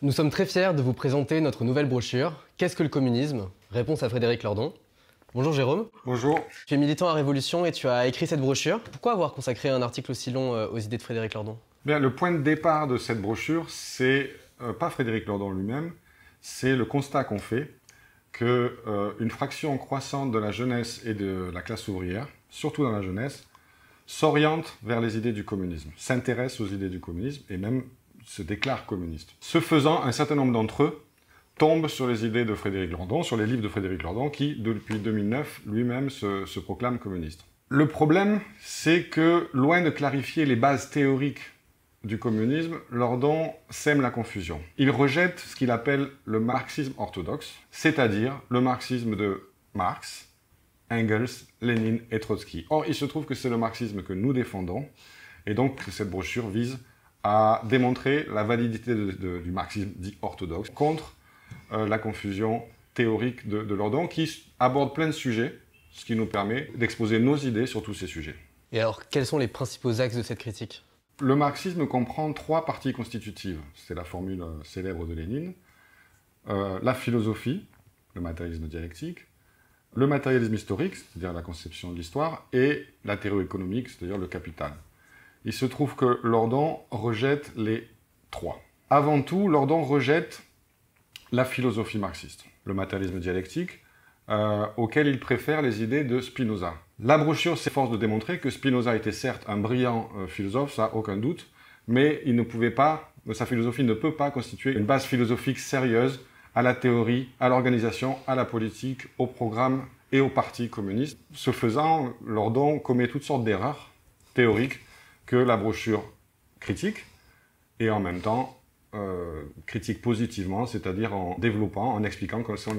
Nous sommes très fiers de vous présenter notre nouvelle brochure « Qu'est-ce que le communisme ?» Réponse à Frédéric Lordon. Bonjour Jérôme. Bonjour. Tu es militant à Révolution et tu as écrit cette brochure. Pourquoi avoir consacré un article aussi long aux idées de Frédéric Lordon? Bien, le point de départ de cette brochure, c'est pas Frédéric Lordon lui-même, c'est le constat qu'on fait qu'une fraction croissante de la jeunesse et de la classe ouvrière, surtout dans la jeunesse, s'oriente vers les idées du communisme, s'intéresse aux idées du communisme et même se déclare communiste. Ce faisant, un certain nombre d'entre eux tombent sur les idées de Frédéric Lordon, sur les livres de Frédéric Lordon, qui, depuis 2009, lui-même se proclame communiste. Le problème, c'est que, loin de clarifier les bases théoriques du communisme, Lordon sème la confusion. Il rejette ce qu'il appelle le marxisme orthodoxe, c'est-à-dire le marxisme de Marx, Engels, Lénine et Trotsky. Or, il se trouve que c'est le marxisme que nous défendons, et donc cette brochure vise à démontrer la validité du marxisme dit orthodoxe contre la confusion théorique de Lordon, qui aborde plein de sujets, ce qui nous permet d'exposer nos idées sur tous ces sujets. Et alors, quels sont les principaux axes de cette critique? Le marxisme comprend trois parties constitutives. C'est la formule célèbre de Lénine. La philosophie, le matérialisme dialectique, le matérialisme historique, c'est-à-dire la conception de l'histoire, et la théorie économique, c'est-à-dire le capital. Il se trouve que Lordon rejette les trois. Avant tout, Lordon rejette la philosophie marxiste, le matérialisme dialectique, auquel il préfère les idées de Spinoza. La brochure s'efforce de démontrer que Spinoza était certes un brillant philosophe, ça aucun doute, mais sa philosophie ne peut pas constituer une base philosophique sérieuse à la théorie, à l'organisation, à la politique, au programme et au parti communiste. Ce faisant, Lordon commet toutes sortes d'erreurs théoriques que la brochure critique, et en même temps critique positivement, c'est-à-dire en développant, en expliquant quelles sont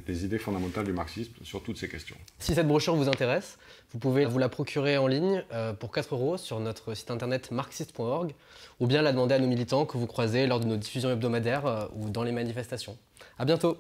les idées fondamentales du marxisme sur toutes ces questions. Si cette brochure vous intéresse, vous pouvez vous la procurer en ligne pour 4 € sur notre site internet marxiste.org ou bien la demander à nos militants que vous croisez lors de nos diffusions hebdomadaires ou dans les manifestations. À bientôt!